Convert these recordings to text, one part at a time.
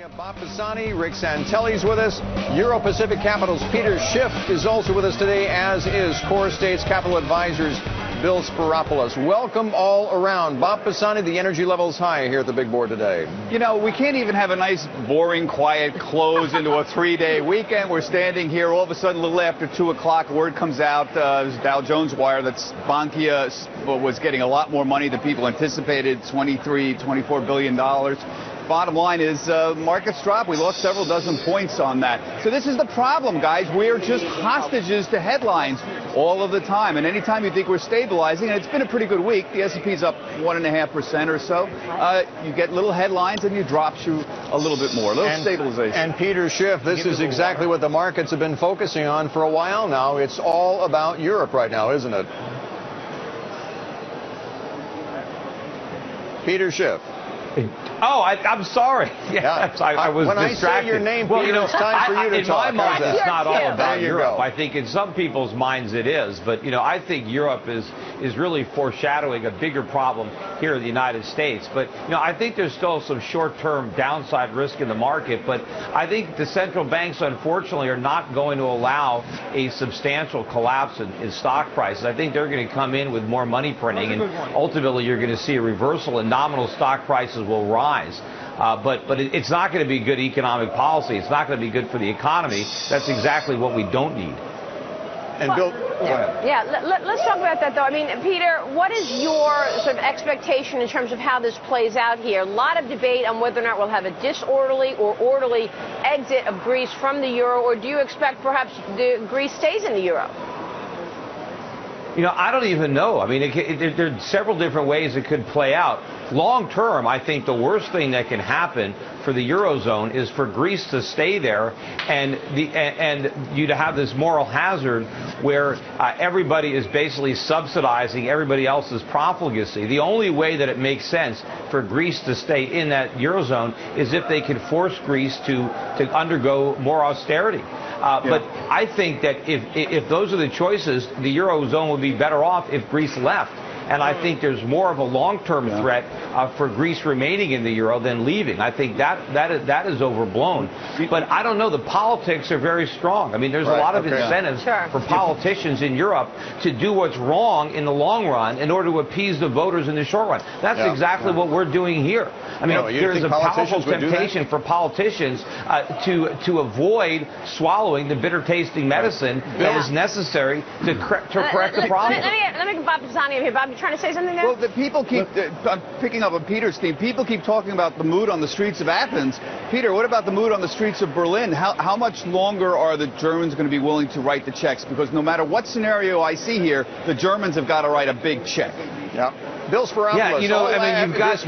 have Bob Pisani, Rick Santelli's with us. Euro Pacific Capital's Peter Schiff is also with us today, as is Core States Capital Advisors Bill Spiropoulos. Welcome all around. Bob Pisani, the energy level's high here at the big board today. You know, we can't even have a nice, boring, quiet close into a three-day weekend. We're standing here all of a sudden, a little after 2 o'clock, word comes out, Dow Jones wire, that Bankia was getting a lot more money than people anticipated, $24 billion. Bottom line is markets drop. We lost several dozen points on that. So this is the problem, guys. We're just hostages to headlines all of the time. And anytime you think we're stabilizing, and it's been a pretty good week, the S&P's up 1.5% or so, you get little headlines and you drop you a little bit more, a little stabilization. And Peter Schiff, this is exactly what the markets have been focusing on for a while now. It's all about Europe right now, isn't it? Peter Schiff. Oh, I'm sorry. Yes, I was when distracted. I say your name, Peter, it's time for you to talk. In my mind, it's not all about Europe. Go. I think in some people's minds it is. But, you know, I think Europe is really foreshadowing a bigger problem here in the United States. But, you know, I think there's still some short-term downside risk in the market. But I think the central banks, unfortunately, are not going to allow a substantial collapse in stock prices. I think they're going to come in with more money printing. And ultimately, you're going to see a reversal and nominal stock prices will rise. But it's not going to be good economic policy. It's not going to be good for the economy. That's exactly what we don't need. And Bill, let's talk about that, though. I mean, Peter, what is your sort of expectation in terms of how this plays out here? A lot of debate on whether or not we'll have a disorderly or orderly exit of Greece from the euro, or do you expect perhaps Greece stays in the euro? You know, I don't even know. I mean, there are several different ways it could play out. Long term, I think the worst thing that can happen for the Eurozone is for Greece to stay there and you to have this moral hazard where everybody is basically subsidizing everybody else's profligacy. The only way that it makes sense for Greece to stay in that Eurozone is if they can force Greece to undergo more austerity. But I think that if those are the choices, the Eurozone would be better off if Greece left. And I think there's more of a long-term threat for Greece remaining in the euro than leaving. I think that is overblown. But I don't know. The politics are very strong. I mean, there's a lot of incentives for politicians in Europe to do what's wrong in the long run in order to appease the voters in the short run. That's exactly what we're doing here. I mean, there's a powerful temptation for politicians to avoid swallowing the bitter-tasting medicine that is necessary to correct the problem. Let me get Bob Pisani here. Bob, you trying to say something there? Well, the people keep, I'm picking up on Peter's theme, people keep talking about the mood on the streets of Athens. Peter, what about the mood on the streets of Berlin? How much longer are the Germans going to be willing to write the checks? Because no matter what scenario I see here, the Germans have got to write a big check. Yeah. Bill Spiropoulos. Yeah, you know, I mean, you've got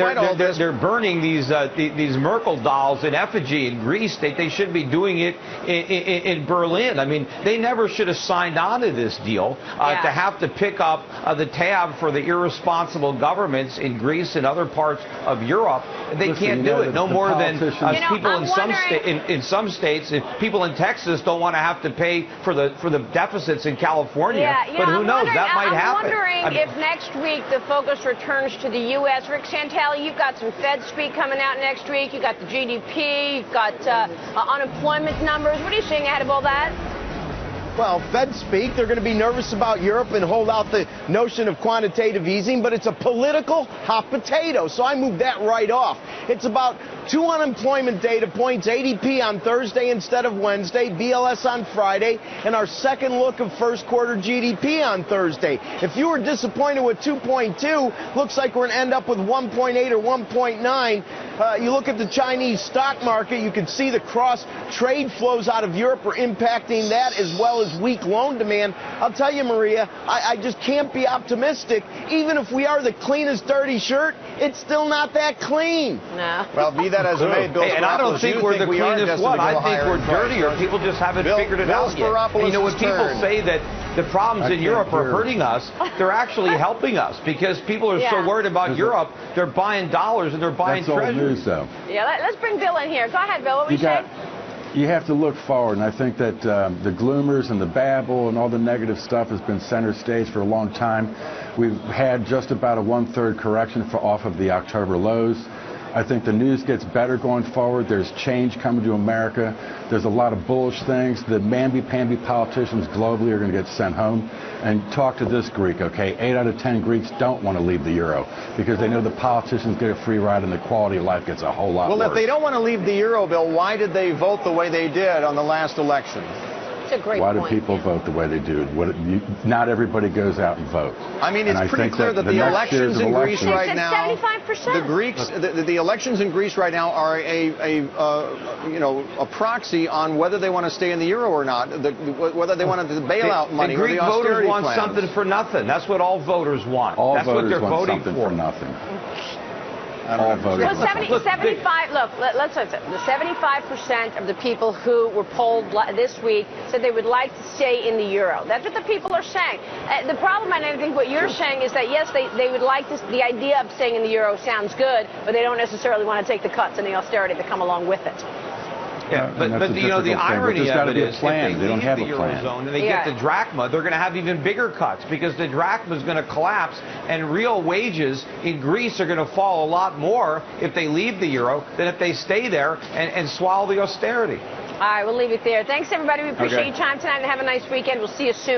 they're burning these Merkel dolls in effigy in Greece. They should be doing it in Berlin. I mean, they never should have signed on to this deal to have to pick up the tab for the irresponsible governments in Greece and other parts of Europe. They can't do it no more than people in some states. People in Texas don't want to have to pay for the deficits in California. But who knows? That might happen. I'm wondering if next week the focus returns to the U.S. Rick Santelli, you've got some Fed speak coming out next week. You've got the GDP. You've got unemployment numbers. What are you seeing ahead of all that? Well, Fed speak, they're going to be nervous about Europe and hold out the notion of quantitative easing, but it's a political hot potato, so I moved that right off. It's about 2 unemployment data points, ADP on Thursday instead of Wednesday, BLS on Friday, and our second look of first quarter GDP on Thursday. If you were disappointed with 2.2, looks like we're going to end up with 1.8 or 1.9. You look at the Chinese stock market, you can see the cross-trade flows out of Europe are impacting that, as well as weak loan demand. I'll tell you, Maria, I just can't be optimistic. Even if we are the cleanest dirty shirt, it's still not that clean. No. Well, be that as it may, Bill Spiropoulos, and I don't think we're the cleanest one. I think we're dirtier. People just haven't figured it out yet. And, you know, when people say that the problems in Europe are hurting us, they're actually helping us, because people are so worried about Europe, they're buying dollars and they're buying treasuries. Yeah, let's bring Bill in here. Go ahead, Bill. What were you saying? You have to look forward, and I think that the gloomers and the babble and all the negative stuff has been center stage for a long time. We've had just about a 1/3 correction off of the October lows. I think the news gets better going forward. There's change coming to America. There's a lot of bullish things. The mamby-pamby politicians globally are going to get sent home. And talk to this Greek, okay? 8 out of 10 Greeks don't want to leave the euro because they know the politicians get a free ride and the quality of life gets a whole lot worse. Well, if they don't want to leave the euro, Bill, why did they vote the way they did on the last election? It's a great Why do point. people vote the way they do? Not everybody goes out and votes. I mean, it's pretty clear that the elections in Greece right now, 75%. the Greeks, the elections in Greece right now are a proxy on whether they want to stay in the euro or not, whether they want the bailout money the or Greek the austerity voters want plans. something for nothing. That's what all voters want. All That's what voters they're want voting something for nothing. All voters. Well, 75, look, let's say the 75% of the people who were polled this week said they would like to stay in the euro. That's what the people are saying. The problem, and I think what you're saying, is that, yes, they would like this, the idea of staying in the euro sounds good, but they don't necessarily want to take the cuts and the austerity that come along with it. Yeah, but the irony of it is, if they leave the Eurozone and they get the drachma, they're going to have even bigger cuts because the drachma is going to collapse and real wages in Greece are going to fall a lot more if they leave the euro than if they stay there and swallow the austerity. All right, we'll leave it there. Thanks, everybody. We appreciate your time tonight and have a nice weekend. We'll see you soon.